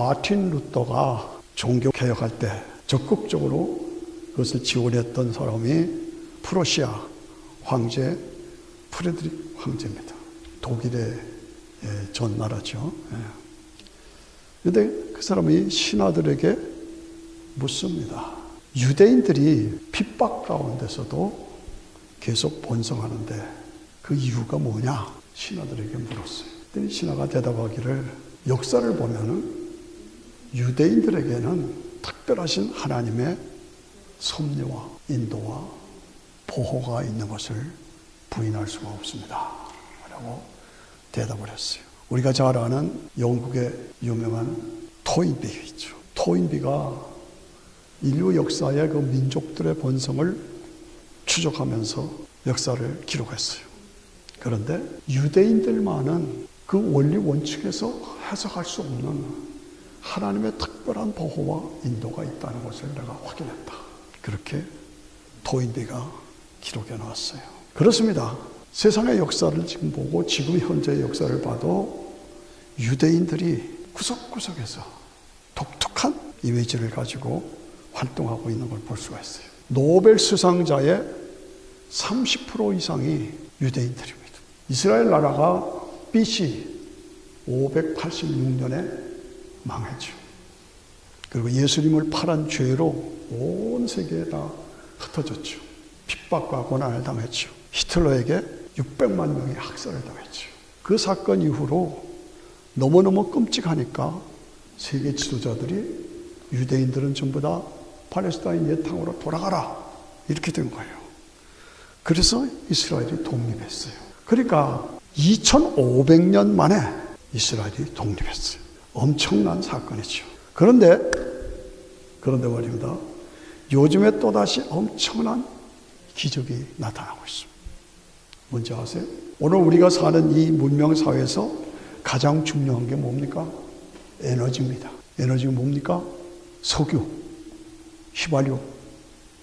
마틴 루터가 종교개혁할 때 적극적으로 그것을 지원했던 사람이 프로시아 황제 프레드릭 황제입니다. 독일의 전 나라죠. 그런데 그 사람이 신하들에게 묻습니다. 유대인들이 핍박 가운데서도 계속 번성하는데 그 이유가 뭐냐? 신하들에게 물었어요. 그랬더니 신하가 대답하기를 역사를 보면은 유대인들에게는 특별하신 하나님의 섭리와 인도와 보호가 있는 것을 부인할 수가 없습니다. 라고 대답을 했어요. 우리가 잘 아는 영국의 유명한 토인비가 있죠. 토인비가 인류 역사의 그 민족들의 번성을 추적하면서 역사를 기록했어요. 그런데 유대인들만은 그 원리 원칙에서 해석할 수 없는 하나님의 특별한 보호와 인도가 있다는 것을 내가 확인했다. 그렇게 토인비가 기록해 놨어요. 그렇습니다. 세상의 역사를 지금 보고 지금 현재의 역사를 봐도 유대인들이 구석구석에서 독특한 이미지를 가지고 활동하고 있는 걸 볼 수가 있어요. 노벨 수상자의 30% 이상이 유대인들입니다. 이스라엘 나라가 BC 586년에 망했죠. 그리고 예수님을 팔은 죄로 온 세계에 다 흩어졌죠. 핍박과 고난을 당했죠. 히틀러에게 600만 명이 학살을 당했죠. 그 사건 이후로 너무너무 끔찍하니까 세계 지도자들이 유대인들은 전부 다 팔레스타인 옛 땅으로 돌아가라 이렇게 된 거예요. 그래서 이스라엘이 독립했어요. 그러니까 2500년 만에 이스라엘이 독립했어요. 엄청난 사건이죠. 그런데 말입니다. 요즘에 또다시 엄청난 기적이 나타나고 있습니다. 뭔지 아세요? 오늘 우리가 사는 이 문명사회에서 가장 중요한 게 뭡니까? 에너지입니다. 에너지가 뭡니까? 석유, 휘발유,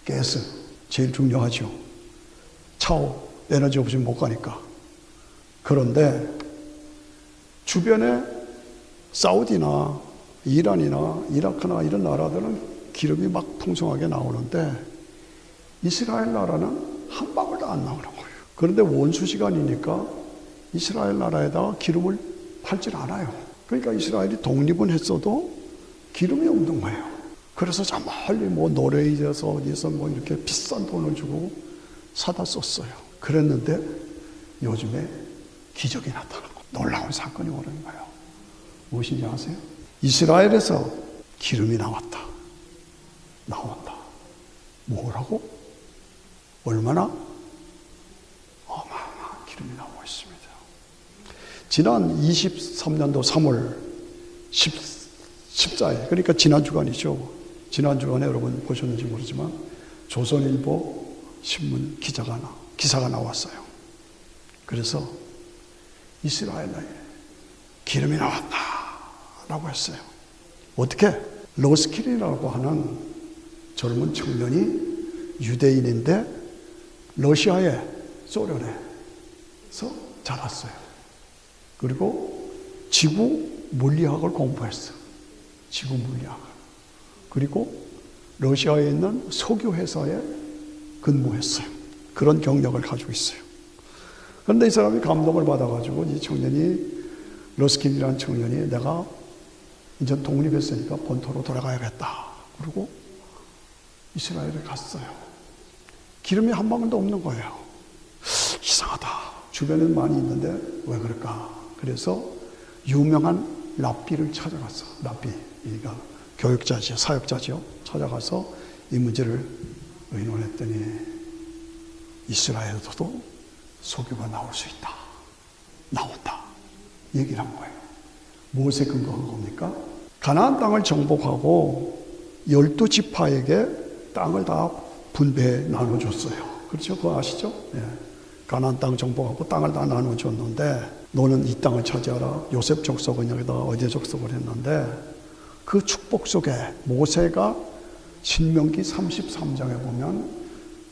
가스 제일 중요하죠. 차오, 에너지 없이는 못 가니까. 그런데 주변에 사우디나 이란이나 이라크나 이런 나라들은 기름이 막 풍성하게 나오는데 이스라엘 나라는 한 방울도 안 나오는 거예요. 그런데 원수 시간이니까 이스라엘 나라에다가 기름을 팔질 않아요. 그러니까 이스라엘이 독립은 했어도 기름이 없는 거예요. 그래서 저 멀리 노르웨이에서 어디서 이렇게 비싼 돈을 주고 사다 썼어요. 그랬는데 요즘에 기적이 나타나고 놀라운 사건이 오는 거예요. 무엇인지 아세요? 이스라엘에서 기름이 나온다. 뭐라고? 얼마나? 어마어마한 기름이 나오고 있습니다. 지난 23년도 3월 14일, 그러니까 지난 주간이죠. 지난 주간에 여러분 보셨는지 모르지만 조선일보 신문 기사가 나왔어요. 그래서 이스라엘에 기름이 나왔다라고 했어요. 어떻게? 러스킬이라고 하는 젊은 청년이 유대인인데 러시아에 소련에서 자랐어요. 그리고 지구 물리학을 공부했어요. 지구 물리학을. 그리고 러시아에 있는 석유 회사에 근무했어요. 그런 경력을 가지고 있어요. 그런데 이 사람이 감동을 받아가지고 이 청년이 러스킬이라는 청년이 내가 이제 독립했으니까 본토로 돌아가야겠다. 그리고 이스라엘에 갔어요. 기름이 한 방울도 없는 거예요. 이상하다. 주변에는 많이 있는데 왜 그럴까? 그래서 유명한 랍비를 찾아갔어. 랍비가 교육자죠, 사역자죠. 찾아가서 이 문제를 의논했더니 이스라엘에서도 석유가 나올 수 있다. 나온다. 얘기를 한 거예요. 무엇에 근거한 겁니까? 가나안 땅을 정복하고 12지파에게 땅을 다 분배해 나눠줬어요. 그렇죠? 그거 아시죠? 예. 가나안 땅 정복하고 땅을 다 나눠줬는데 너는 이 땅을 차지하라. 요셉 족속은 여기다 어디에 족속을 했는데 그 축복 속에 모세가 신명기 33장에 보면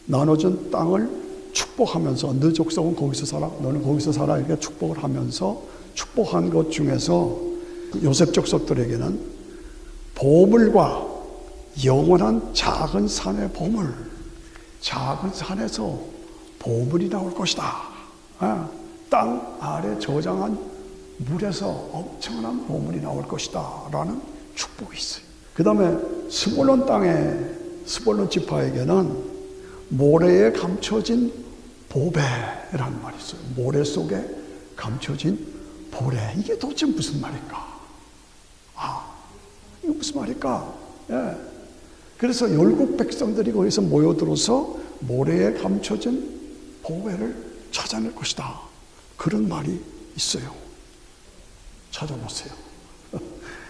나눠준 땅을 축복하면서 너 족속은 거기서 살아, 너는 거기서 살아 이렇게 축복을 하면서 축복한 것 중에서 요셉 족속들에게는 보물과 영원한 작은 산의 보물, 작은 산에서 보물이 나올 것이다. 땅 아래 저장한 물에서 엄청난 보물이 나올 것이다 라는 축복이 있어요. 그 다음에 스불론 땅에, 스불론 지파에게는 모래에 감춰진 보배라는 말이 있어요. 모래 속에 감춰진 보배. 이게 도대체 무슨 말일까? 이거 무슨 말일까? 예. 그래서 열국 백성들이 거기서 모여들어서 모래에 감춰진 보배를 찾아낼 것이다. 그런 말이 있어요. 찾아보세요.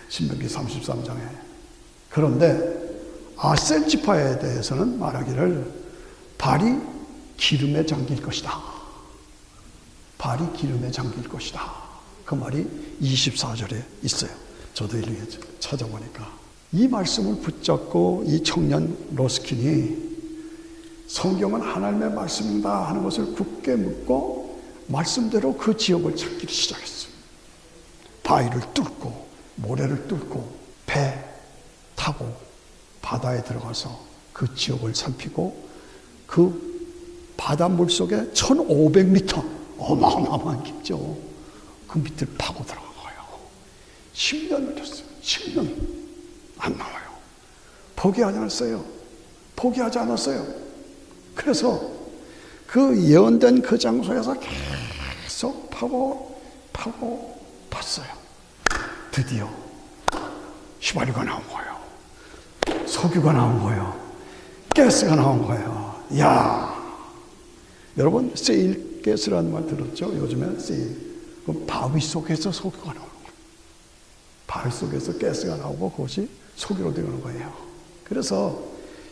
신명기 33장에. 그런데 아셀 지파에 대해서는 말하기를 발이 기름에 잠길 것이다. 발이 기름에 잠길 것이다. 그 말이 24절에 있어요. 저도 이렇게 찾아보니까. 이 말씀을 붙잡고 이 청년 러스킨이 성경은 하나님의 말씀이다 하는 것을 굳게 묻고 말씀대로 그 지역을 찾기 시작했어요. 바위를 뚫고 모래를 뚫고 배 타고 바다에 들어가서 그 지역을 살피고 그 바닷물 속에 1500m 어마어마한 깊죠. 그 밑을 파고 들어간 거예요. 10년 걸렸어요. 10년 안 나와요. 포기하지 않았어요. 그래서 그 예언된 그 장소에서 계속 파고 봤어요. 드디어 휘발유가 나온 거예요. 석유가 나온 거예요. 가스가 나온 거예요. 여러분 세일 가스라는 말 들었죠? 요즘에 세일. 그 바위 속에서 석유가 나오는 거예요. 바위 속에서 가스가 나오고 그것이 석유로 되는 거예요. 그래서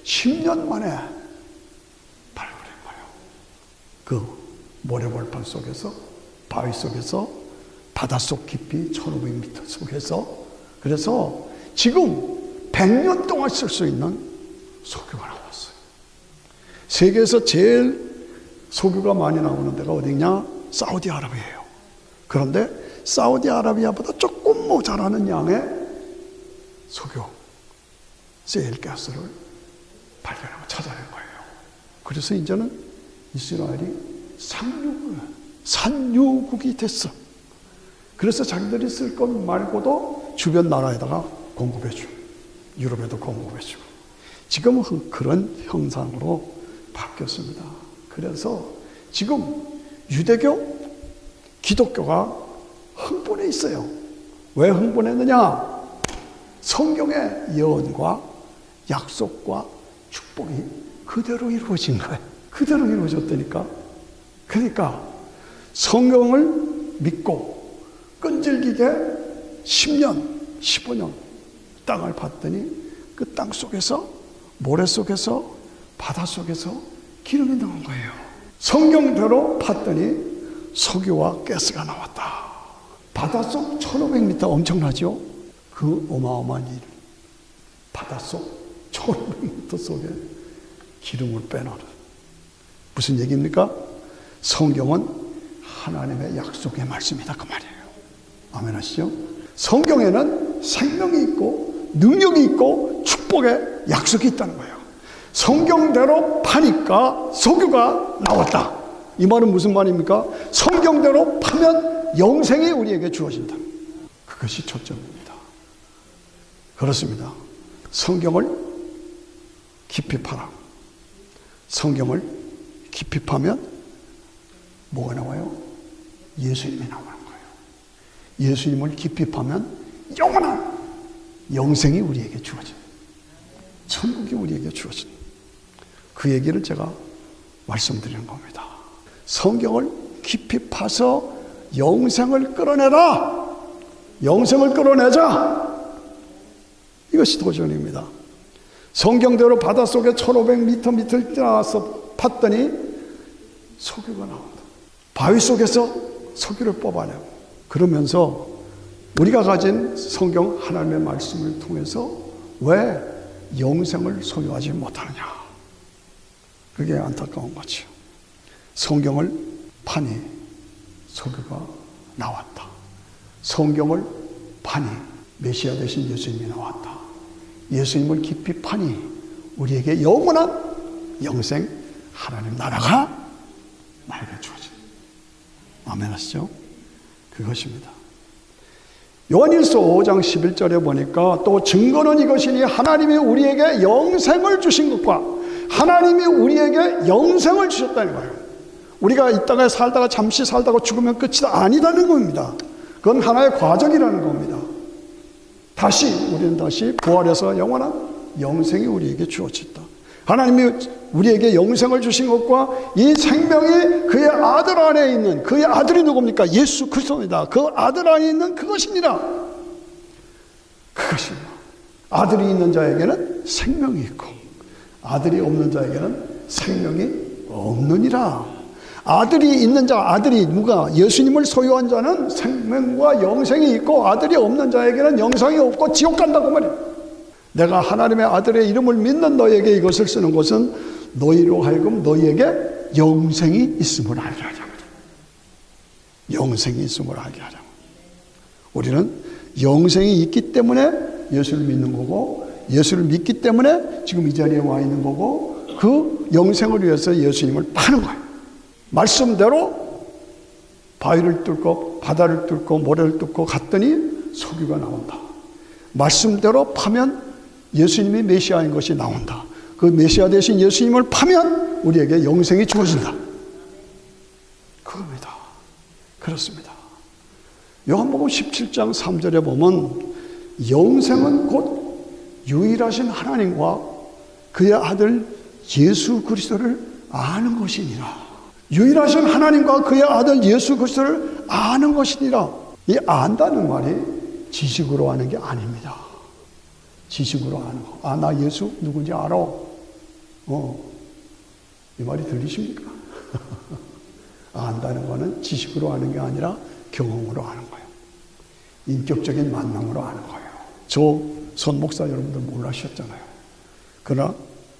10년 만에 발굴한 거예요. 그 모래벌판 속에서, 바위 속에서, 바닷속 깊이 1500m 속에서. 그래서 지금 100년 동안 쓸 수 있는 석유가 나왔어요. 세계에서 제일 석유가 많이 나오는 데가 어디냐? 사우디아라비아예요. 그런데 사우디아라비아보다 조금 모자라는 양의 석유, 세일가스를 발견하고 찾아낸 거예요. 그래서 이제는 이스라엘이 산유국이 됐어. 그래서 자기들이 쓸 것 말고도 주변 나라에다가 공급해주고 유럽에도 공급해주고 지금은 그런 형상으로 바뀌었습니다. 그래서 지금 유대교, 기독교가 흥분해 있어요. 왜 흥분했느냐? 성경의 예언과 약속과 축복이 그대로 이루어진 거예요. 그대로 이루어졌다니까. 그러니까 성경을 믿고 끈질기게 10년, 15년 땅을 봤더니 그 땅 속에서, 모래 속에서, 바다 속에서 기름이 나온 거예요. 성경대로 봤더니 석유와 가스가 나왔다. 바닷속 1500m 엄청나죠? 그 어마어마한 일. 바닷속 1500m 속에 기름을 빼놓는. 무슨 얘기입니까? 성경은 하나님의 약속의 말씀이다 그 말이에요. 아멘 하시죠? 성경에는 생명이 있고 능력이 있고 축복의 약속이 있다는 거예요. 성경대로 파니까 석유가 나왔다. 이 말은 무슨 말입니까? 성경대로 파면 영생이 우리에게 주어진다. 그것이 초점입니다. 그렇습니다. 성경을 깊이 파라. 성경을 깊이 파면 뭐가 나와요? 예수님이 나오는 거예요. 예수님을 깊이 파면 영원한 영생이 우리에게 주어집니다. 천국이 우리에게 주어집니다. 그 얘기를 제가 말씀드리는 겁니다. 성경을 깊이 파서 영생을 끌어내라. 영생을 끌어내자. 이것이 도전입니다. 성경대로 바닷속에 1500m 밑을 지나서 팠더니 석유가 나온다. 바위 속에서 석유를 뽑아내고 그러면서 우리가 가진 성경 하나님의 말씀을 통해서 왜 영생을 소유하지 못하느냐. 그게 안타까운 거죠. 성경을 파니 석유가 나왔다. 성경을 파니 메시아 되신 예수님이 나왔다. 예수님을 깊이 파니 우리에게 영원한 영생 하나님 나라가 나에게 주어진. 아멘 하시죠? 그것입니다. 요한일서 5장 11절에 보니까 또 증거는 이것이니 하나님이 우리에게 영생을 주신 것과 하나님이 우리에게 영생을 주셨다는 거예요. 우리가 이 땅에 살다가 잠시 살다가 죽으면 끝이다 아니다는 겁니다. 그건 하나의 과정이라는 겁니다. 우리는 다시 부활해서 영원한 영생이 우리에게 주어졌다. 하나님이 우리에게 영생을 주신 것과 이 생명이 그의 아들 안에 있는, 그의 아들이 누굽니까? 예수 그리스도입니다. 그 아들 안에 있는 그것이니라. 그것입니다. 아들이 있는 자에게는 생명이 있고 아들이 없는 자에게는 생명이 없느니라. 아들이 있는 자, 아들이 누가? 예수님을 소유한 자는 생명과 영생이 있고 아들이 없는 자에게는 영생이 없고 지옥 간다고 말이에요. 내가 하나님의 아들의 이름을 믿는 너에게 이것을 쓰는 것은 너희로 하여금 너희에게 영생이 있음을 알게 하자고. 영생이 있음을 알게 하자고. 우리는 영생이 있기 때문에 예수를 믿는 거고 예수를 믿기 때문에 지금 이 자리에 와 있는 거고 그 영생을 위해서 예수님을 파는 거예요. 말씀대로 바위를 뚫고 바다를 뚫고 모래를 뚫고 갔더니 석유가 나온다. 말씀대로 파면 예수님이 메시아인 것이 나온다. 그 메시아 대신 예수님을 파면 우리에게 영생이 주어진다. 그겁니다. 그렇습니다. 요한복음 17장 3절에 보면 영생은 곧 유일하신 하나님과 그의 아들 예수 그리스도를 아는 것이니라. 유일하신 하나님과 그의 아들 예수 그리스도를 아는 것이니라. 이 안다는 말이 지식으로 아는 게 아닙니다. 지식으로 아는 거. 나 예수 누군지 알아. 이 말이 들리십니까? 안다는 거는 지식으로 아는 게 아니라 경험으로 아는 거예요. 인격적인 만남으로 아는 거예요. 저 선 목사 여러분들 몰라셨잖아요. 그러나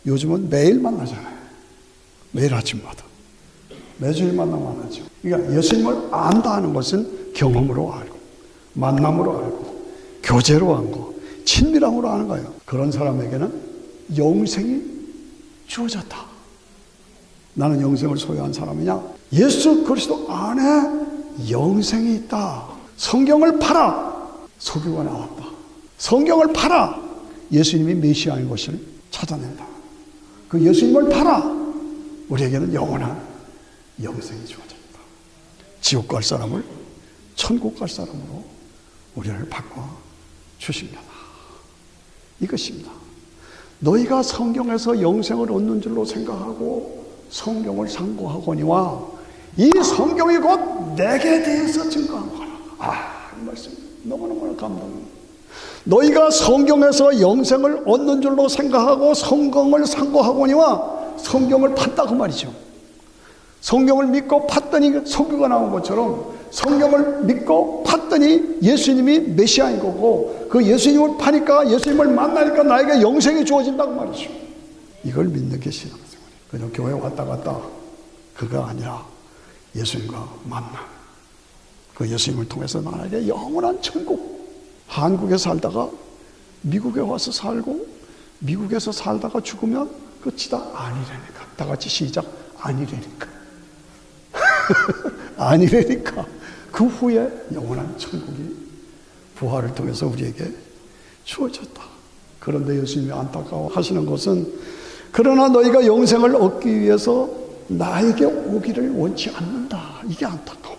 요즘은 매일 만나잖아요. 매일 아침마다. 매주일 만나면 하죠. 그러니까 예수님을 안다 하는 것은 경험으로 알고 만남으로 알고 교제로 알고 친밀함으로 아는 거예요. 그런 사람에게는 영생이 주어졌다. 나는 영생을 소유한 사람이냐? 예수 그리스도 안에 영생이 있다. 성경을 팔아. 석유가 나왔다. 성경을 팔아. 예수님이 메시아인 것을 찾아낸다. 그 예수님을 팔아. 우리에게는 영원한 영생이 주어졌다. 지옥 갈 사람을 천국 갈 사람으로 우리를 바꿔 주십니다. 이것입니다. 너희가 성경에서 영생을 얻는 줄로 생각하고 성경을 상고하거니와 이 성경이 곧 내게 대해서 증거한 거라. 이 말씀 너무너무 감동입니다. 너희가 성경에서 영생을 얻는 줄로 생각하고 성경을 상고하거니와 성경을 팠다고 말이죠. 성경을 믿고 팠더니 석유가 나온 것처럼 성경을 믿고 팠더니 예수님이 메시아인 거고 그 예수님을 파니까 예수님을 만나니까 나에게 영생이 주어진다고 말이죠. 이걸 믿는 게 신앙생활이에요. 그냥 교회 왔다 갔다 그거 아니라 예수님과 만남. 그 예수님을 통해서 나에게 영원한 천국. 한국에 살다가 미국에 와서 살고 미국에서 살다가 죽으면 끝이다. 아니라니까. 다 같이 시작. 아니라니까. 아니라니까. 그 후에 영원한 천국이 부활을 통해서 우리에게 주어졌다. 그런데 예수님이 안타까워하시는 것은 그러나 너희가 영생을 얻기 위해서 나에게 오기를 원치 않는다. 이게 안타까워.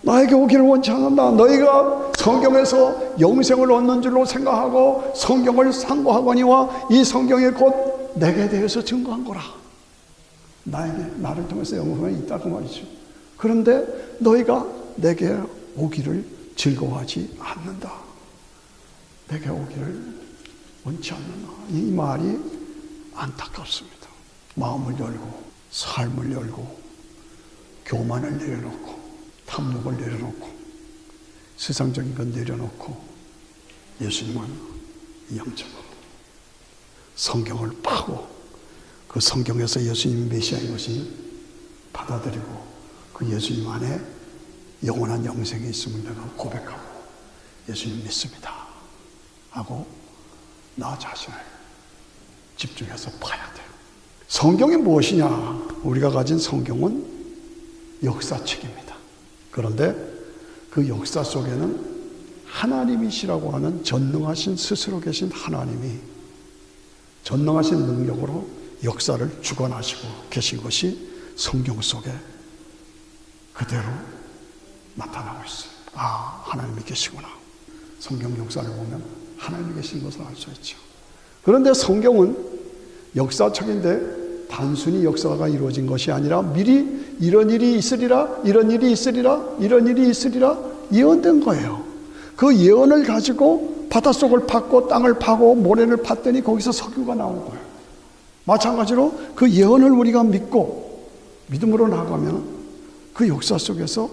나에게 오기를 원치 않는다. 너희가 성경에서 영생을 얻는 줄로 생각하고 성경을 상고하거니와 이 성경이 곧 내게 대해서 증거한 거라. 나를 통해서 영생이 있다고 말이죠. 그런데 너희가 내게 오기를 즐거워하지 않는다. 내게 오기를 원치 않는다. 이 말이 안타깝습니다. 마음을 열고 삶을 열고 교만을 내려놓고 탐욕을 내려놓고 세상적인 건 내려놓고 예수님은 영적으로 성경을 파고 그 성경에서 예수님 메시아인 것이 받아들이고 그 예수님 안에 영원한 영생이 있음을 내가 고백하고 예수님 믿습니다 하고 나 자신을 집중해서 봐야 돼요. 성경이 무엇이냐? 우리가 가진 성경은 역사책입니다. 그런데 그 역사 속에는 하나님이시라고 하는 전능하신 스스로 계신 하나님이 전능하신 능력으로 역사를 주관하시고 계신 것이 성경 속에 그대로 나타나고 있어요. 아, 하나님이 계시구나. 성경 역사를 보면 하나님이 계신 것을 알 수 있죠. 그런데 성경은 역사책인데 단순히 역사가 이루어진 것이 아니라 미리 이런 일이 있으리라, 이런 일이 있으리라, 이런 일이 있으리라 예언된 거예요. 그 예언을 가지고 바닷속을 팠고 땅을 파고 모래를 팠더니 거기서 석유가 나온 거예요. 마찬가지로 그 예언을 우리가 믿고 믿음으로 나가면 그 역사 속에서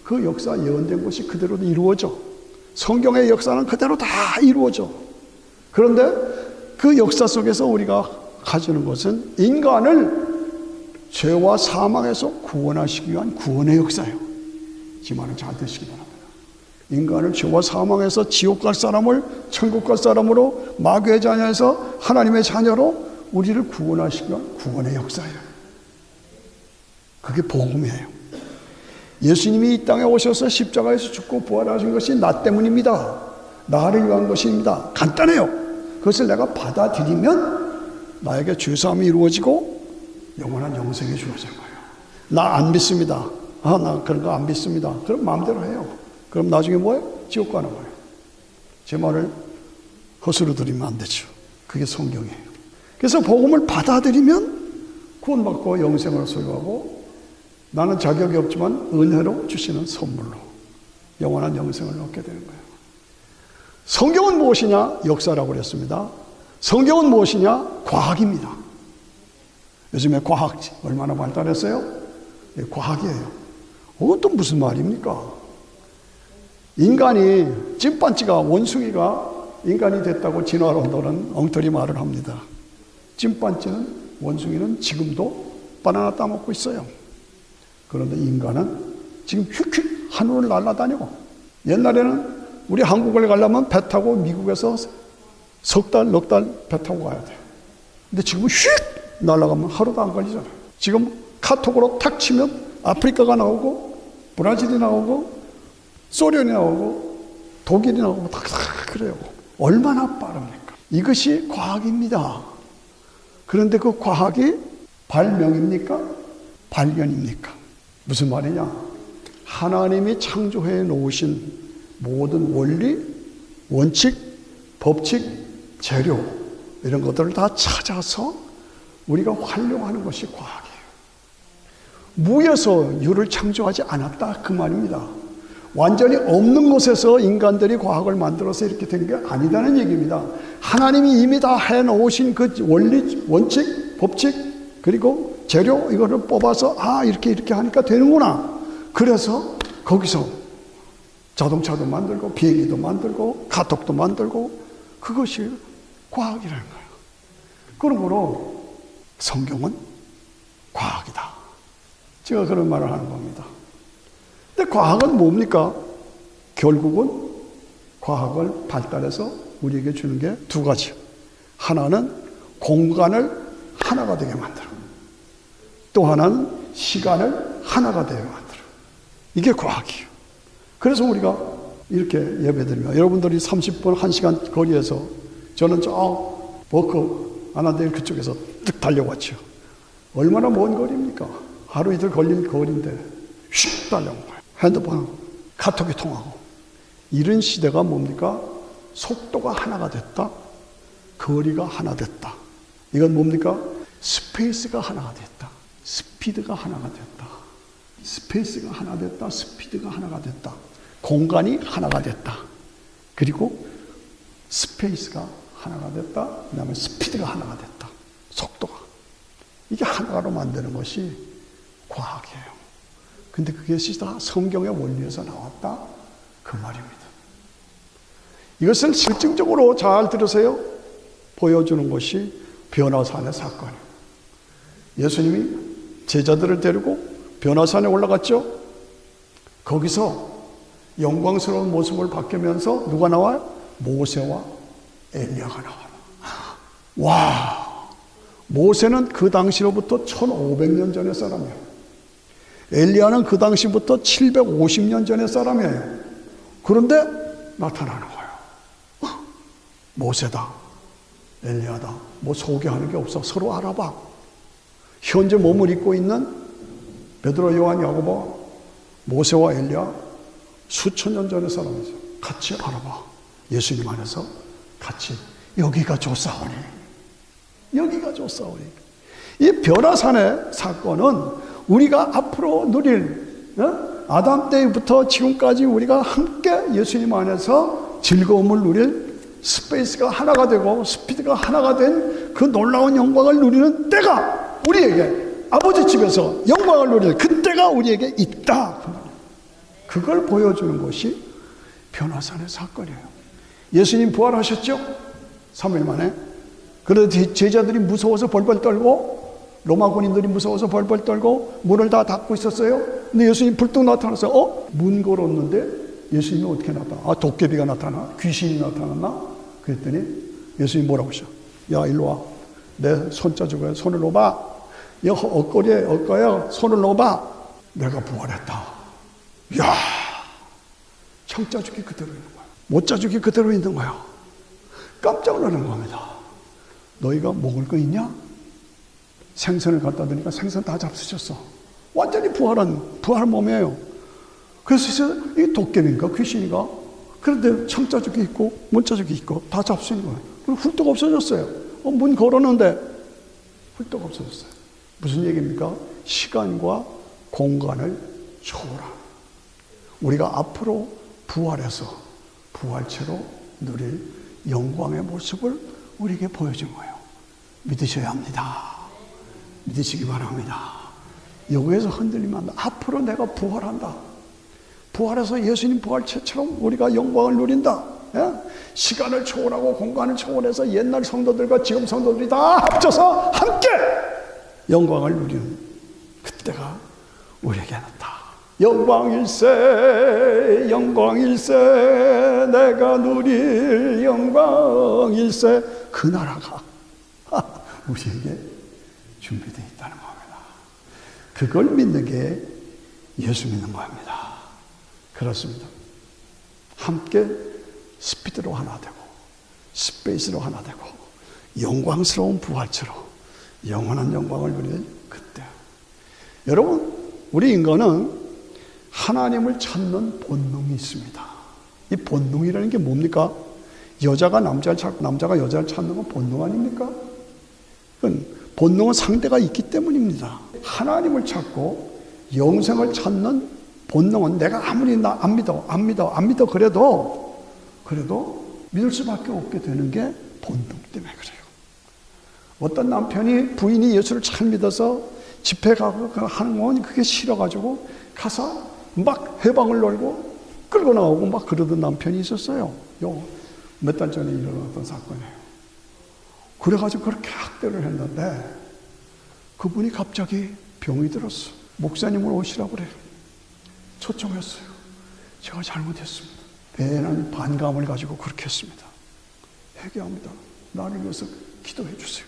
그 역사 예언된 것이 그대로 이루어져. 성경의 역사는 그대로 다 이루어져. 그런데 그 역사 속에서 우리가 가지는 것은 인간을 죄와 사망에서 구원하시기 위한 구원의 역사예요. 지 말은 잘 듣시기 바랍니다. 인간을 죄와 사망에서 지옥 갈 사람을 천국 갈 사람으로, 마귀의 자녀에서 하나님의 자녀로 우리를 구원하시기 위한 구원의 역사예요. 그게 복음이에요. 예수님이 이 땅에 오셔서 십자가에서 죽고 부활하신 것이 나 때문입니다. 나를 위한 것입니다. 간단해요. 그것을 내가 받아들이면 나에게 죄사함이 이루어지고 영원한 영생이 주어진 거예요. 나 안 믿습니다. 나 그런 거 안 믿습니다. 그럼 마음대로 해요. 그럼 나중에 뭐예요? 지옥 가는 거예요. 제 말을 허수로 들으면 안 되죠. 그게 성경이에요. 그래서 복음을 받아들이면 구원받고 영생을 소유하고 나는 자격이 없지만 은혜로 주시는 선물로 영원한 영생을 얻게 되는 거예요. 성경은 무엇이냐? 역사라고 그랬습니다. 성경은 무엇이냐? 과학입니다. 요즘에 과학 얼마나 발달했어요? 과학이에요. 또 무슨 말입니까? 인간이, 찐빤지가, 원숭이가 인간이 됐다고 진화론들은 엉터리 말을 합니다. 찐빤지는, 원숭이는 지금도 바나나 따먹고 있어요. 그런데 인간은 지금 휙휙 하늘을 날아다니고, 옛날에는 우리 한국을 가려면 배 타고 미국에서 석 달, 넉 달 배 타고 가야 돼요. 근데 지금은 휙 날아가면 하루도 안 걸리잖아요. 지금 카톡으로 탁 치면 아프리카가 나오고, 브라질이 나오고, 소련이 나오고, 독일이 나오고, 다 그래요. 얼마나 빠릅니까? 이것이 과학입니다. 그런데 그 과학이 발명입니까? 발견입니까? 무슨 말이냐? 하나님이 창조해 놓으신 모든 원리, 원칙, 법칙, 재료 이런 것들을 다 찾아서 우리가 활용하는 것이 과학이에요. 무에서 유를 창조하지 않았다 그 말입니다. 완전히 없는 곳에서 인간들이 과학을 만들어서 이렇게 된 게 아니다는 얘기입니다. 하나님이 이미 다 해놓으신 그 원리, 원칙, 법칙 그리고 재료 이거를 뽑아서 이렇게 하니까 되는구나. 그래서 거기서 자동차도 만들고 비행기도 만들고 카톡도 만들고 그것이 과학이라는 거예요. 그러므로 성경은 과학이다. 제가 그런 말을 하는 겁니다. 근데 과학은 뭡니까? 결국은 과학을 발달해서 우리에게 주는 게 두 가지. 하나는 공간을 하나가 되게 만들어. 또 하나는 시간을 하나가 되게 만들어. 이게 과학이에요. 그래서 우리가 이렇게 예배드리면 여러분들이 30분, 1시간 거리에서 저는 저 워크 아나데일 그쪽에서 뜩 달려왔죠. 얼마나 먼 거리입니까? 하루 이틀 걸린 거리인데 슉 달려온 거예요. 핸드폰하고 카톡이 통하고. 이런 시대가 뭡니까? 속도가 하나가 됐다. 거리가 하나 됐다. 이건 뭡니까? 스페이스가 하나가 됐다. 스피드가 하나가 됐다. 스페이스가 하나 됐다. 스피드가 하나가 됐다. 공간이 하나가 됐다. 그리고 스페이스가 하나가 됐다. 그 다음에 스피드가 하나가 됐다. 속도가. 이게 하나로 만드는 것이 과학이에요. 근데 그것이 다 성경의 원리에서 나왔다. 그 말입니다. 이것을 실증적으로 잘 들으세요. 보여주는 것이 변화산의 사건이에요. 예수님이 제자들을 데리고 변화산에 올라갔죠. 거기서 영광스러운 모습을 바뀌면서 누가 나와요? 모세와 엘리야가 나와요. 와, 모세는 그 당시로부터 1500년 전의 사람이에요. 엘리야는 그 당시부터 750년 전의 사람이에요. 그런데 나타나는 거예요. 모세다, 엘리야다. 뭐 소개하는 게 없어. 서로 알아봐. 현재 몸을 입고 있는 베드로, 요한, 야고보, 모세와 엘리야 수천 년 전의 사람이죠. 같이 알아봐. 예수님 안에서 같이 여기가 조사오니, 여기가 조사오니. 이 벼라산의 사건은 우리가 앞으로 누릴 아담 때부터 지금까지 우리가 함께 예수님 안에서 즐거움을 누릴 스페이스가 하나가 되고 스피드가 하나가 된 그 놀라운 영광을 누리는 때가 우리에게 아버지 집에서 영광을 누릴 그때가 우리에게 있다. 그걸 보여주는 것이 변화산의 사건이에요. 예수님 부활하셨죠? 3일 만에. 그런데 제자들이 무서워서 벌벌 떨고 로마 군인들이 무서워서 벌벌 떨고 문을 다 닫고 있었어요. 근데 예수님 불뚝 나타나서 문 걸었는데 예수님이 어떻게 나타나? 아, 도깨비가 나타나? 귀신이 나타났나? 그랬더니 예수님이 뭐라고 하셔? 야, 일로 와. 내 손자 주고 손을 놓아봐. 야, 엇거리에 엇거야. 손을 놓아봐. 내가 부활했다. 야, 청자죽이 그대로 있는 거야. 못자죽이 그대로 있는 거야. 깜짝 놀란 겁니다. 너희가 먹을 거 있냐? 생선을 갖다 드니까 생선 다 잡수셨어. 완전히 부활한 몸이에요. 그래서 이 도깨비인가 귀신인가? 그런데 청자죽이 있고 문자죽이 있고 다 잡수는 거예요. 그리고 훌떡 없어졌어요. 문 걸었는데 훌떡 없어졌어요. 무슨 얘기입니까? 시간과 공간을 초월한 우리가 앞으로 부활해서 부활체로 누릴 영광의 모습을 우리에게 보여준 거예요. 믿으셔야 합니다. 믿으시기 바랍니다. 여기에서 흔들리면 안 돼. 앞으로 내가 부활한다. 부활해서 예수님 부활체처럼 우리가 영광을 누린다. 예? 시간을 초월하고 공간을 초월해서 옛날 성도들과 지금 성도들이 다 합쳐서 함께 영광을 누리는 그때가 우리에게 났다. 영광일세 영광일세 내가 누릴 영광일세 그 나라가 우리에게 준비되어 있다는 겁니다. 그걸 믿는 게 예수 믿는 겁니다. 그렇습니다. 함께 스피드로 하나 되고 스페이스로 하나 되고 영광스러운 부활체로 영원한 영광을 누리는 그때. 여러분, 우리 인간은 하나님을 찾는 본능이 있습니다. 이 본능이라는 게 뭡니까? 여자가 남자를 찾고 남자가 여자를 찾는 건 본능 아닙니까? 본능은 상대가 있기 때문입니다. 하나님을 찾고 영생을 찾는 본능은 내가 아무리 안 믿어 그래도 믿을 수밖에 없게 되는 게 본능 때문에 그래요. 어떤 남편이 부인이 예수를 잘 믿어서 집회 가고 하는 건 그게 싫어가지고 가서 막 해방을 놀고 끌고 나오고 막 그러던 남편이 있었어요. 몇 달 전에 일어났던 사건이에요. 그래가지고 그렇게 학대를 했는데 그분이 갑자기 병이 들었어. 목사님을 오시라고 그래요. 초청했어요. 제가 잘못했습니다. 배는 반감을 가지고 그렇게 했습니다. 회개합니다. 나를 위해서 기도해 주세요.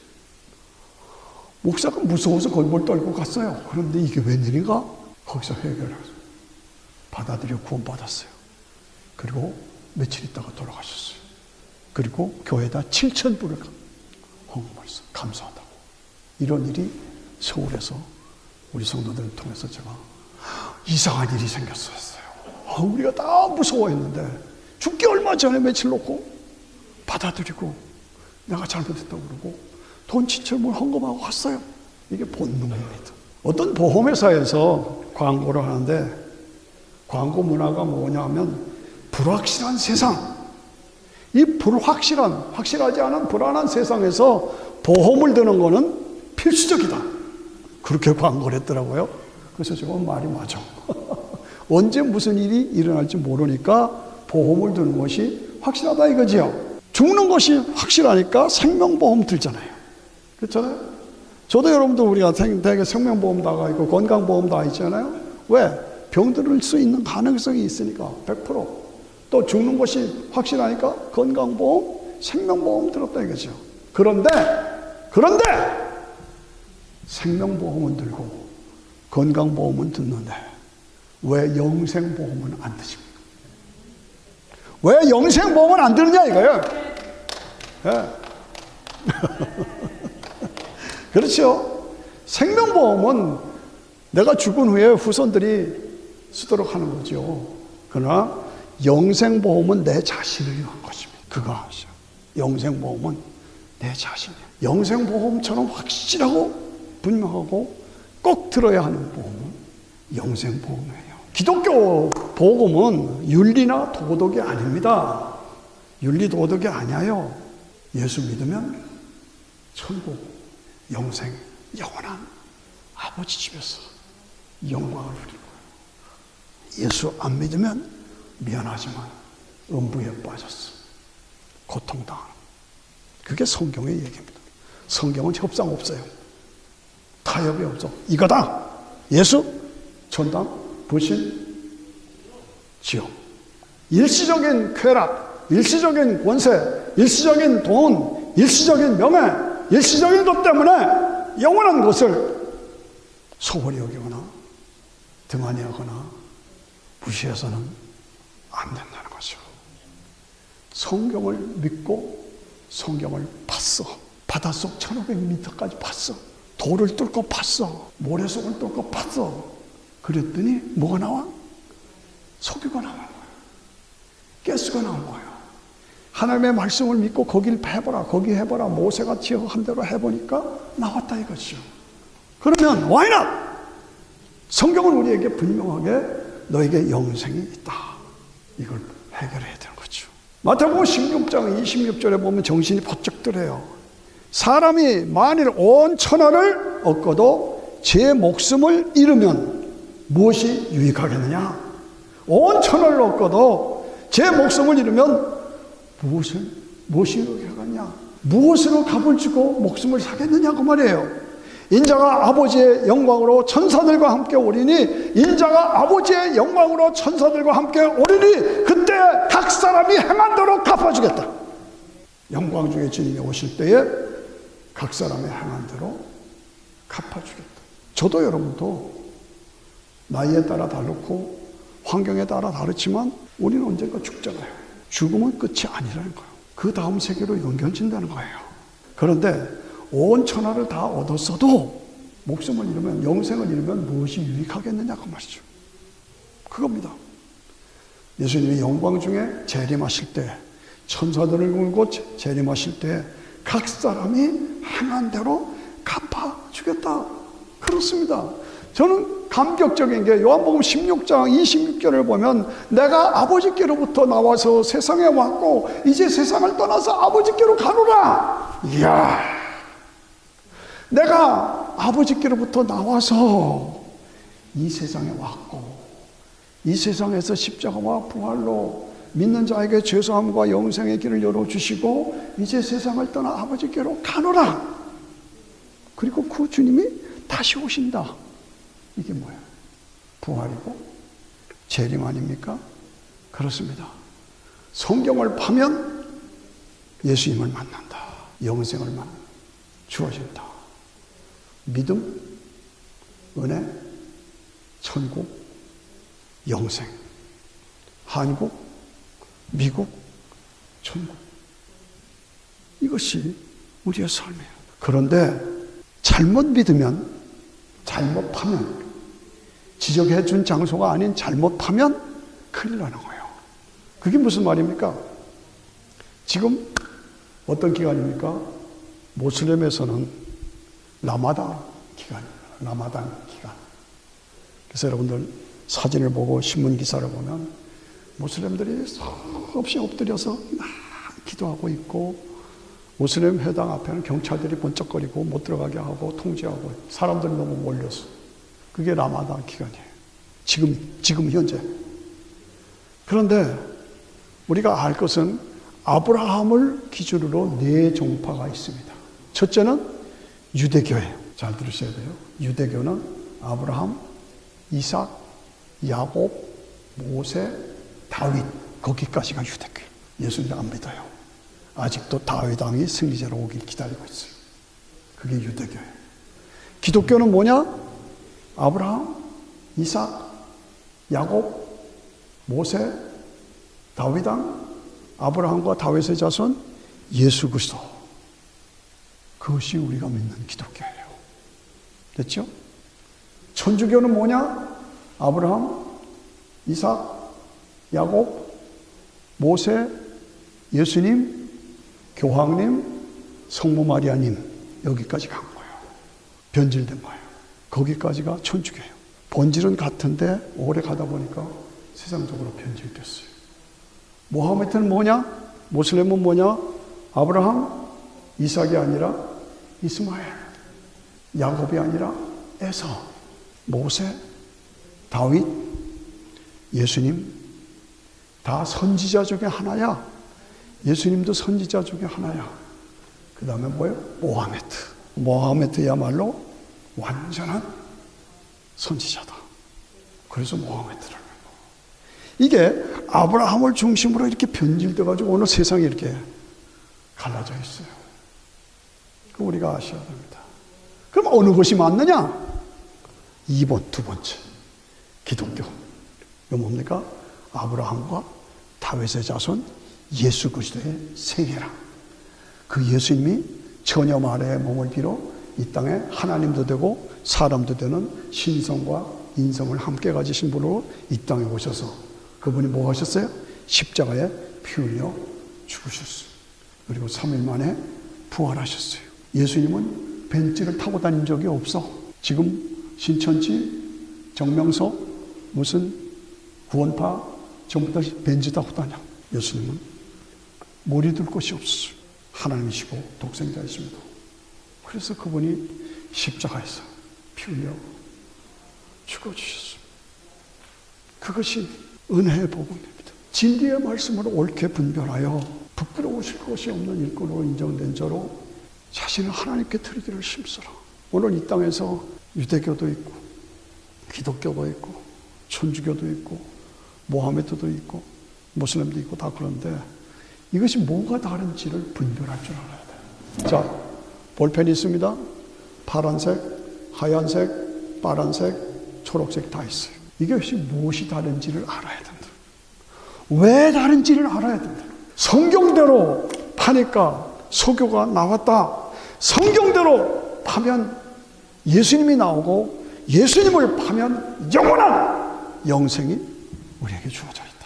목사가 무서워서 걸벌 떨고 갔어요. 그런데 이게 웬일인가? 거기서 회개를 해서 받아들여 구원받았어요. 그리고 며칠 있다가 돌아가셨어요. 그리고 교회에다 7,000불을 헌금했어요. 감사하다고. 이런 일이 서울에서 우리 성도들을 통해서 제가 이상한 일이 생겼었어요. 우리가 다 무서워했는데 죽기 얼마 전에 며칠 놓고 받아들이고 내가 잘못했다고 그러고 돈 7,000불 헌금하고 왔어요. 이게 본능입니다. 어떤 보험회사에서 광고를 하는데 광고 문화가 뭐냐면 불확실한 세상, 이 확실하지 않은 불안한 세상에서 보험을 드는 거는 필수적이다. 그렇게 광고를 했더라고요. 그래서 저건 말이 맞아. 언제 무슨 일이 일어날지 모르니까 보험을 드는 것이 확실하다 이거지요. 죽는 것이 확실하니까 생명보험 들잖아요. 그렇잖아요. 저도 여러분들 우리가 대개 생명보험 다 있고 건강보험 다 있잖아요. 왜? 병들을 수 있는 가능성이 있으니까 100%. 또 죽는 것이 확실하니까 건강보험, 생명보험 들었다 이거죠. 그런데 생명보험은 들고 건강보험은 듣는데 왜 영생보험은 안 드십니까? 왜 영생보험은 안 드느냐 이거예요. 네. 그렇죠. 생명보험은 내가 죽은 후에 후손들이 쓰도록 하는 거죠. 그러나 영생보험은 내 자신을 위한 것입니다. 그거 아시죠? 영생보험은 내 자신이에요. 영생보험처럼 확실하고 분명하고 꼭 들어야 하는 보험은 영생보험이에요. 기독교 복음은 윤리나 도덕이 아닙니다. 윤리 도덕이 아니에요. 예수 믿으면 천국, 영생, 영원한 아버지 집에서 영광을 누릴 거예요. 예수 안 믿으면 미안하지만 음부에 빠졌어. 고통당하는. 그게 성경의 얘기입니다. 성경은 협상 없어요. 타협이 없어. 이거다. 예수, 천당, 부신, 지옥. 일시적인 쾌락, 일시적인 권세, 일시적인 돈, 일시적인 명예, 일시적인 것 때문에 영원한 것을 소홀히 여기거나 등한히 하거나 무시해서는 안 된다는 거죠. 성경을 믿고 성경을 봤어. 바닷속 1500m까지 봤어. 돌을 뚫고 봤어. 모래속을 뚫고 봤어. 그랬더니 뭐가 나와? 석유가 나온 거예요. 가스가 나온 거예요. 하나님의 말씀을 믿고 거길 해보라, 거기 해보라. 모세가 지어한 대로 해보니까 나왔다 이거죠. 그러면 why not? 성경은 우리에게 분명하게 너에게 영생이 있다. 이걸 해결해야 되는 거죠. 마태복음 16장 26절에 보면 정신이 번쩍 들어요. 사람이 만일 온 천하를 얻고도 제 목숨을 잃으면 무엇이 유익하겠느냐? 온 천하를 얻고도 제 목숨을 잃으면 무엇이 유익하겠냐? 무엇으로 값을 주고 목숨을 사겠느냐 그 말이에요. 인자가 아버지의 영광으로 천사들과 함께 오리니 인자가 아버지의 영광으로 천사들과 함께 오리니 그때 각 사람이 행한 대로 갚아주겠다. 영광 중에 주님이 오실 때에 각 사람이 행한 대로 갚아주겠다. 저도 여러분도 나이에 따라 다르고 환경에 따라 다르지만 우리는 언젠가 죽잖아요. 죽음은 끝이 아니라는 거예요. 그 다음 세계로 연결된다는 거예요. 그런데 온 천하를 다 얻었어도 목숨을 잃으면, 영생을 잃으면 무엇이 유익하겠느냐 그 말이죠. 그겁니다. 예수님이 영광 중에 재림하실 때, 천사들을 몰고 재림하실 때 각 사람이 행한 대로 갚아주겠다. 그렇습니다. 저는 감격적인 게 요한복음 16장 26절을 보면 내가 아버지께로부터 나와서 세상에 왔고 이제 세상을 떠나서 아버지께로 가노라. 이야, 내가 아버지께로부터 나와서 이 세상에 왔고 이 세상에서 십자가와 부활로 믿는 자에게 죄사함과 영생의 길을 열어주시고 이제 세상을 떠나 아버지께로 가노라. 그리고 그 주님이 다시 오신다. 이게 뭐야? 부활이고 재림 아닙니까? 그렇습니다. 성경을 파면 예수님을 만난다. 영생을 주어진다. 믿음, 은혜, 천국, 영생. 한국, 미국, 천국. 이것이 우리의 삶이에요. 그런데 잘못 믿으면, 잘못하면, 지적해 준 장소가 아닌 잘못하면 큰일 나는 거예요. 그게 무슨 말입니까? 지금 어떤 기간입니까? 모슬렘에서는 라마단 기간입니다. 라마단 기간. 그래서 여러분들 사진을 보고 신문 기사를 보면 모슬렘들이 수없이 엎드려서 기도하고 있고 모슬렘 회당 앞에는 경찰들이 번쩍거리고 못 들어가게 하고 통제하고 사람들이 너무 몰려서 그게 라마단 기간이에요. 지금 현재. 그런데 우리가 알 것은 아브라함을 기준으로 네 종파가 있습니다. 첫째는 유대교예요. 잘 들으셔야 돼요. 유대교는 아브라함, 이삭, 야곱, 모세, 다윗 거기까지가 유대교예요. 예수님 안 믿어요. 아직도 다윗 왕이 승리자로 오길 기다리고 있어요. 그게 유대교예요. 기독교는 뭐냐? 아브라함, 이삭, 야곱, 모세, 다윗 왕, 아브라함과 다윗의 자손, 예수 그리스도. 그것이 우리가 믿는 기독교예요. 됐죠? 천주교는 뭐냐? 아브라함, 이삭, 야곱, 모세, 예수님, 교황님, 성모 마리아님, 여기까지 간 거예요. 변질된 거예요. 거기까지가 천주교예요. 본질은 같은데 오래 가다 보니까 세상적으로 변질됐어요. 모하메트는 뭐냐? 모슬렘은 뭐냐? 아브라함, 이삭이 아니라 이스마엘, 야곱이 아니라 에서, 모세, 다윗, 예수님, 다 선지자 중에 하나야. 예수님도 선지자 중에 하나야. 그 다음에 뭐예요? 모하메트. 모하메트야말로 완전한 선지자다. 그래서 모하메트를. 이게 아브라함을 중심으로 이렇게 변질돼가지고 오늘 세상이 이렇게 갈라져 있어요. 그 우리가 아셔야 됩니다. 그럼 어느 것이 맞느냐? 2번, 두 번째. 기독교. 이거 뭡니까? 아브라함과 다윗의 자손 예수 그리스도의 생애라. 그 예수님이 처녀 마리아의 몸을 빌어 이 땅에 하나님도 되고 사람도 되는 신성과 인성을 함께 가지신 분으로 이 땅에 오셔서 그분이 뭐 하셨어요? 십자가에 피 흘려 죽으셨어요. 그리고 3일 만에 부활하셨어요. 예수님은 벤츠를 타고 다닌 적이 없어. 지금 신천지, 정명서, 무슨 구원파 전부 다 벤츠 타고 다녀. 예수님은 머리 둘 곳이 없어요. 하나님이시고 독생자이십니다. 그래서 그분이 십자가에서 피 흘려 죽어주셨어요. 그것이 은혜의 복음입니다. 진리의 말씀으로 옳게 분별하여 부끄러우실 것이 없는 일꾼으로 인정된 자로 자신을 하나님께 드리기를 힘써라. 오늘 이 땅에서 유대교도 있고 기독교도 있고 천주교도 있고 모하메트도 있고 모슬렘도 있고 다 그런데 이것이 뭐가 다른지를 분별할 줄 알아야 돼요. 자, 볼펜이 있습니다. 파란색, 하얀색, 파란색, 초록색 다 있어요. 이것이 무엇이 다른지를 알아야 된다. 왜 다른지를 알아야 된다. 성경대로 파니까 소교가 나왔다. 성경대로 파면 예수님이 나오고 예수님을 파면 영원한 영생이 우리에게 주어져 있다.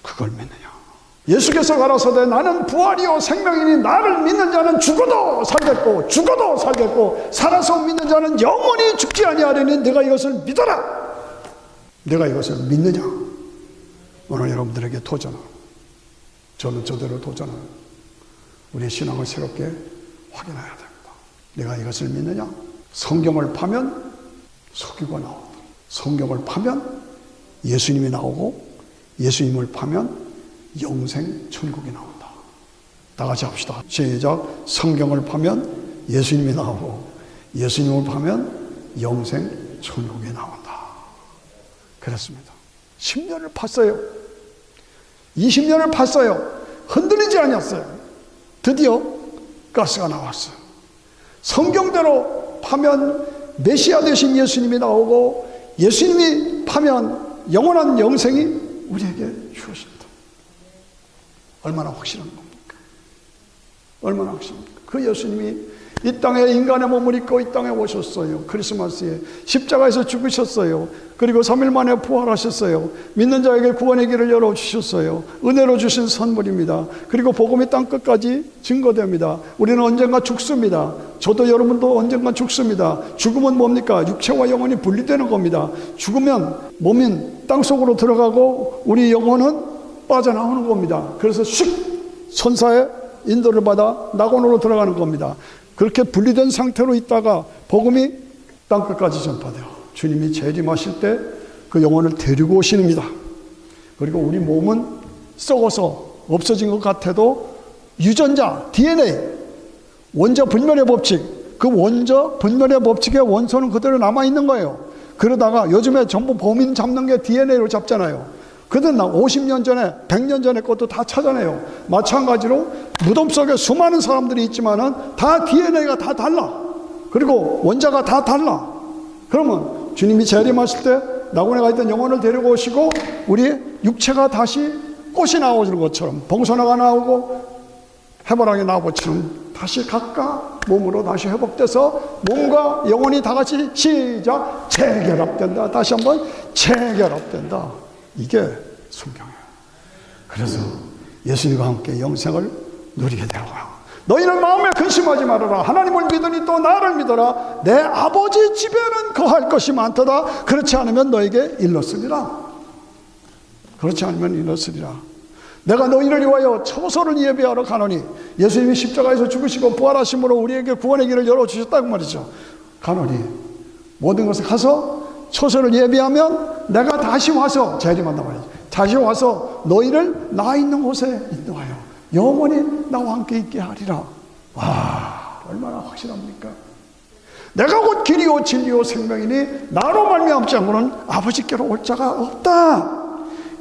그걸 믿느냐. 예수께서 가라사대 나는 부활이요 생명이니 나를 믿는 자는 죽어도 살겠고 죽어도 살겠고 살아서 믿는 자는 영원히 죽지 아니하리니 내가 이것을 믿어라. 내가 이것을 믿느냐. 오늘 여러분들에게 도전하고 저는 저대로 도전하고 우리의 신앙을 새롭게 확인해야 됩니다. 내가 이것을 믿느냐. 성경을 파면 석유가 나온다. 성경을 파면 예수님이 나오고 예수님을 파면 영생 천국이 나온다. 다 같이 합시다. 시작. 성경을 파면 예수님이 나오고 예수님을 파면 영생 천국이 나온다. 그렇습니다. 10년을 팠어요. 20년을 팠어요. 흔들리지 않았어요. 드디어 가스가 나왔어요. 성경대로 파면 메시아 되신 예수님이 나오고 예수님이 파면 영원한 영생이 우리에게 주어집니다. 얼마나 확실한 겁니까? 얼마나 확실합니까? 그 예수님이 이 땅에 인간의 몸을 입고 이 땅에 오셨어요. 크리스마스에 십자가에서 죽으셨어요. 그리고 3일 만에 부활하셨어요. 믿는 자에게 구원의 길을 열어주셨어요. 은혜로 주신 선물입니다. 그리고 복음이 땅끝까지 증거됩니다. 우리는 언젠가 죽습니다. 저도 여러분도 언젠가 죽습니다. 죽음은 뭡니까? 육체와 영혼이 분리되는 겁니다. 죽으면 몸인 땅속으로 들어가고 우리 영혼은 빠져나오는 겁니다. 그래서 슉 천사의 인도를 받아 낙원으로 들어가는 겁니다. 그렇게 분리된 상태로 있다가 복음이 땅끝까지 전파돼요. 주님이 재림하실 때 그 영혼을 데리고 오십니다. 그리고 우리 몸은 썩어서 없어진 것 같아도 유전자, DNA, 원자 불멸의 법칙, 그 원자 불멸의 법칙의 원소는 그대로 남아있는 거예요. 그러다가 요즘에 전부 범인 잡는 게 DNA로 잡잖아요. 그든 50년 전에 100년 전에 것도 다 찾아내요. 마찬가지로 무덤 속에 수많은 사람들이 있지만은 다 DNA가 다 달라. 그리고 원자가 다 달라. 그러면 주님이 재림하실 때 낙원에 있던 영혼을 데리고 오시고 우리 육체가 다시 꽃이 나오는 것처럼 봉선화가 나오고 해바라기 나온 것처럼 다시 각각 몸으로 다시 회복돼서 몸과 영혼이 다 같이 시작 재결합된다. 다시 한번 재결합된다. 이게 성경이에요. 그래서 예수님과 함께 영생을 누리게 되는 거야. 너희는 마음에 근심하지 말아라. 하나님을 믿으니 또 나를 믿어라. 내 아버지 집에는 거할 것이 많도다. 그렇지 않으면 너에게 일렀으리라. 그렇지 않으면 일렀으리라. 내가 너희를 위하여 처소를 예비하러 가노니, 예수님이 십자가에서 죽으시고 부활하심으로 우리에게 구원의 길을 열어주셨다고 말이죠. 가노니 모든 것을 가서 처소를 예비하면 내가 다시 와서 재림한단 말이죠. 다시 와서 너희를 나 있는 곳에 인도하여 영원히 나와 함께 있게 하리라. 와, 얼마나 확실합니까? 내가 곧 길이요 진리요 생명이니 나로 말미암지 않고는 아버지께로 올 자가 없다.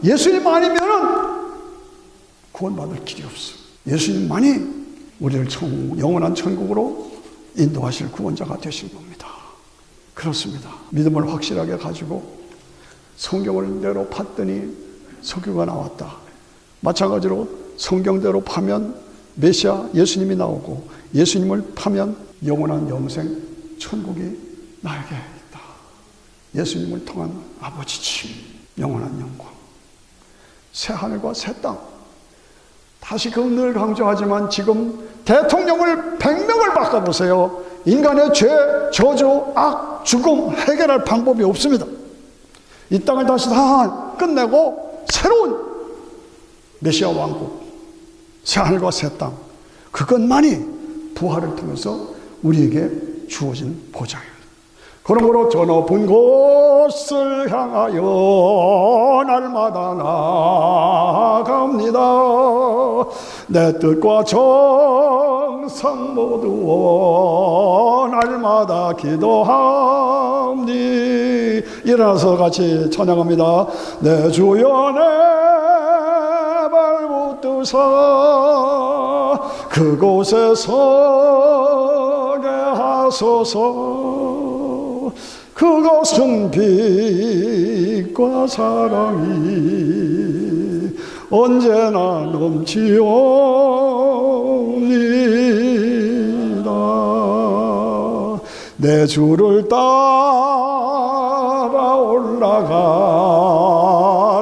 예수님 아니면은 구원받을 길이 없어. 예수님만이 우리를 영원한 천국으로 인도하실 구원자가 되신 겁니다. 그렇습니다. 믿음을 확실하게 가지고 성경을 대로 팠더니 석유가 나왔다. 마찬가지로 성경대로 파면 메시아 예수님이 나오고, 예수님을 파면 영원한 영생 천국이 나에게 있다. 예수님을 통한 아버지 집, 영원한 영광, 새 하늘과 새 땅. 다시 늘 강조하지만 지금 대통령을 100명을 바꿔보세요. 인간의 죄, 저주, 악, 죽음 해결할 방법이 없습니다. 이 땅을 다시 다 끝내고 새로운 메시아 왕국, 새 하늘과 새 땅, 그것만이 부활을 통해서 우리에게 주어진 보장입니다. 그러므로 저 높은 곳을 향하여 날마다 나아갑니다. 내 뜻과 정성 모두 날마다 기도합니. 일어나서 같이 찬양합니다. 내 주여 내 발 붙드사 그곳에 서게 하소서. 그것은 빛과 사랑이 언제나 넘치옵니다. 내 주를 따라 올라가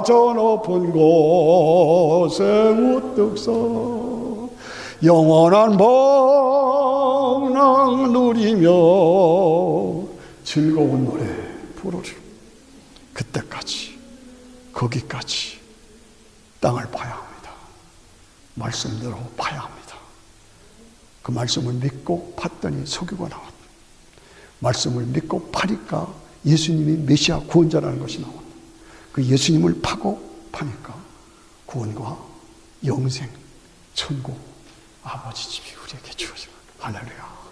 저 높은 곳에 우뚝 서 영원한 복락 누리며 즐거운 노래 부르리. 그때까지, 거기까지 땅을 파야 합니다. 말씀대로 파야 합니다. 그 말씀을 믿고 팠더니 석유가 나왔다. 말씀을 믿고 파니까 예수님이 메시아 구원자라는 것이 나왔다. 그 예수님을 파고 파니까 구원과 영생, 천국, 아버지 집이 우리에게 주어집니다. 할렐루야.